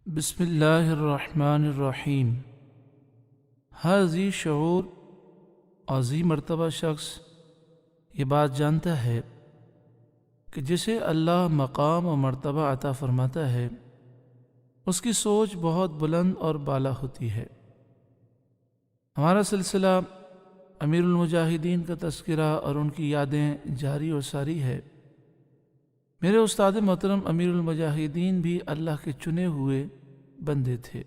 بسم اللہ الرحمن الرحیم۔ ہر ذی شعور اور ذی مرتبہ شخص یہ بات جانتا ہے کہ جسے اللہ مقام و مرتبہ عطا فرماتا ہے اس کی سوچ بہت بلند اور بالا ہوتی ہے۔ ہمارا سلسلہ امیر المجاہدین کا تذکرہ اور ان کی یادیں جاری و ساری ہے۔ میرے استاد محترم امیر المجاہدین بھی اللہ کے چنے ہوئے بندے تھے۔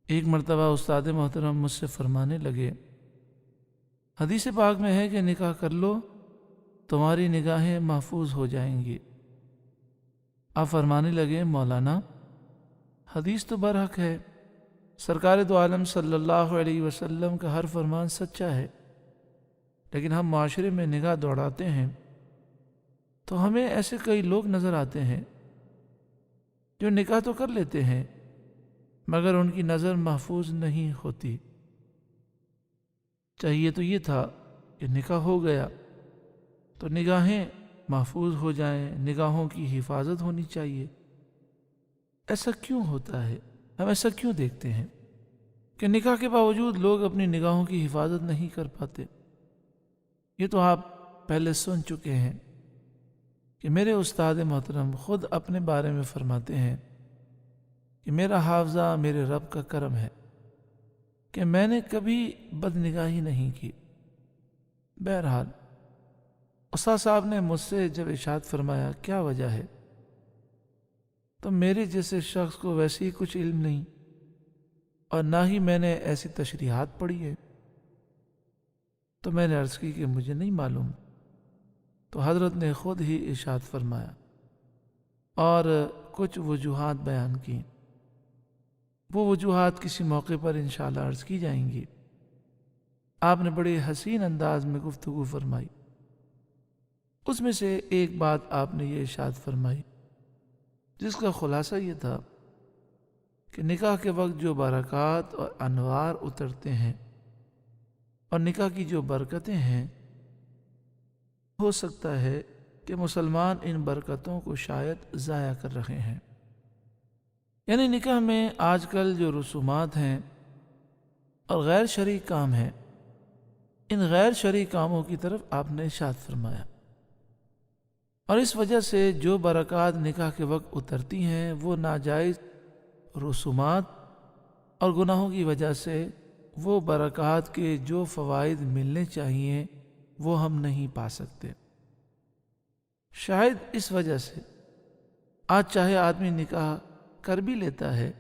ایک مرتبہ استاد محترم مجھ سے فرمانے لگے، حدیث پاک میں ہے کہ نکاح کر لو تمہاری نگاہیں محفوظ ہو جائیں گی۔ آپ فرمانے لگے، مولانا حدیث تو برحق ہے، سرکار دو عالم صلی اللہ علیہ وسلم کا ہر فرمان سچا ہے، لیکن ہم معاشرے میں نگاہ دوڑاتے ہیں تو ہمیں ایسے کئی لوگ نظر آتے ہیں جو نکاح تو کر لیتے ہیں مگر ان کی نظر محفوظ نہیں ہوتی۔ چاہیے تو یہ تھا کہ نکاح ہو گیا تو نگاہیں محفوظ ہو جائیں، نگاہوں کی حفاظت ہونی چاہیے۔ ایسا کیوں ہوتا ہے؟ ہم ایسا کیوں دیکھتے ہیں کہ نکاح کے باوجود لوگ اپنی نگاہوں کی حفاظت نہیں کر پاتے؟ یہ تو آپ پہلے سن چکے ہیں کہ میرے استاد محترم خود اپنے بارے میں فرماتے ہیں کہ میرا حافظہ میرے رب کا کرم ہے کہ میں نے کبھی بد نگاہی نہیں کی۔ بہرحال استاد صاحب نے مجھ سے جب ارشاد فرمایا کیا وجہ ہے، تو میرے جیسے شخص کو ویسے ہی کچھ علم نہیں اور نہ ہی میں نے ایسی تشریحات پڑھی ہے، تو میں نے عرض کی کہ مجھے نہیں معلوم۔ تو حضرت نے خود ہی ارشاد فرمایا اور کچھ وجوہات بیان کی۔ وہ وجوہات کسی موقع پر انشاءاللہ عرض کی جائیں گی۔ آپ نے بڑے حسین انداز میں گفتگو فرمائی۔ اس میں سے ایک بات آپ نے یہ ارشاد فرمائی جس کا خلاصہ یہ تھا کہ نکاح کے وقت جو برکات اور انوار اترتے ہیں اور نکاح کی جو برکتیں ہیں، ہو سکتا ہے کہ مسلمان ان برکتوں کو شاید ضائع کر رہے ہیں۔ یعنی نکاح میں آج کل جو رسومات ہیں اور غیر شرعی کام ہیں، ان غیر شرعی کاموں کی طرف آپ نے ارشاد فرمایا، اور اس وجہ سے جو برکات نکاح کے وقت اترتی ہیں وہ ناجائز رسومات اور گناہوں کی وجہ سے وہ برکات کے جو فوائد ملنے چاہیے وہ ہم نہیں پا سکتے۔ شاید اس وجہ سے آج چاہے آدمی نکاح کر بھی لیتا ہے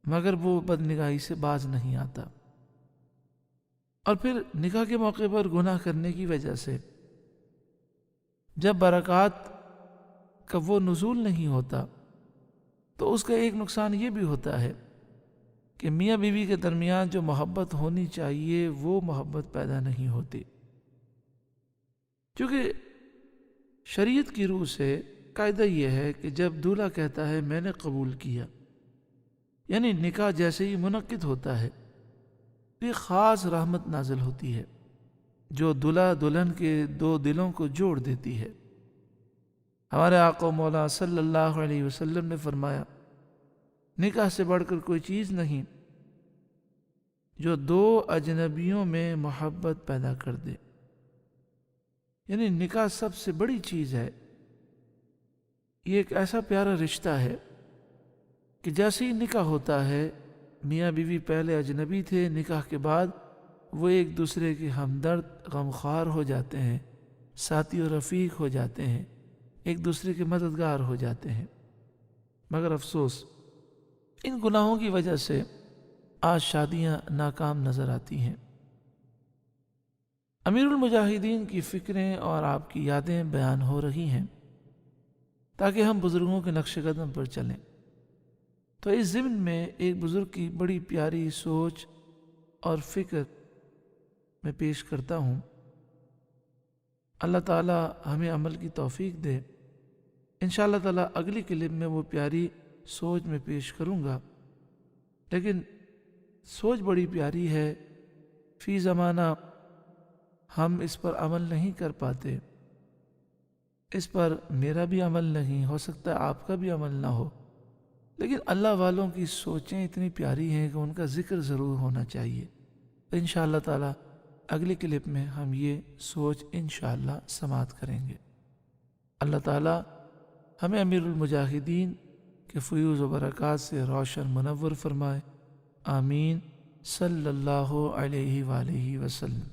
مگر وہ بد نگاہی سے باز نہیں آتا، اور پھر نکاح کے موقع پر گناہ کرنے کی وجہ سے جب برکات کا وہ نزول نہیں ہوتا تو اس کا ایک نقصان یہ بھی ہوتا ہے کہ میاں بیوی کے درمیان جو محبت ہونی چاہیے وہ محبت پیدا نہیں ہوتی، کیونکہ شریعت کی روح سے قاعدہ یہ ہے کہ جب دولہا کہتا ہے میں نے قبول کیا، یعنی نکاح جیسے ہی منعقد ہوتا ہے ایک خاص رحمت نازل ہوتی ہے جو دلہا دلہن کے دو دلوں کو جوڑ دیتی ہے۔ ہمارے آقا و مولا صلی اللہ علیہ وسلم نے فرمایا، نکاح سے بڑھ کر کوئی چیز نہیں جو دو اجنبیوں میں محبت پیدا کر دے۔ یعنی نکاح سب سے بڑی چیز ہے، یہ ایک ایسا پیارا رشتہ ہے کہ جیسے ہی نکاح ہوتا ہے، میاں بیوی پہلے اجنبی تھے، نکاح کے بعد وہ ایک دوسرے کے ہمدرد غمخوار ہو جاتے ہیں، ساتھی و رفیق ہو جاتے ہیں، ایک دوسرے کے مددگار ہو جاتے ہیں۔ مگر افسوس ان گناہوں کی وجہ سے آج شادیاں ناکام نظر آتی ہیں۔ امیر المجاہدین کی فکریں اور آپ کی یادیں بیان ہو رہی ہیں تاکہ ہم بزرگوں کے نقش قدم پر چلیں، تو اس ضمن میں ایک بزرگ کی بڑی پیاری سوچ اور فکر میں پیش کرتا ہوں۔ اللہ تعالی ہمیں عمل کی توفیق دے۔ انشاءاللہ تعالی اگلی کلپ میں وہ پیاری سوچ میں پیش کروں گا، لیکن سوچ بڑی پیاری ہے، فی زمانہ ہم اس پر عمل نہیں کر پاتے، اس پر میرا بھی عمل نہیں ہو سکتا، آپ کا بھی عمل نہ ہو، لیکن اللہ والوں کی سوچیں اتنی پیاری ہیں کہ ان کا ذکر ضرور ہونا چاہیے. انشاءاللہ تعالی اگلی کلپ میں ہم یہ سوچ انشاءاللہ سماعت کریں گے. اللہ تعالی ہمیں امیر المجاہدین کے فیوز و برکات سے روشن منور فرمائے. آمین. صلی اللہ علیہ وآلہ وسلم.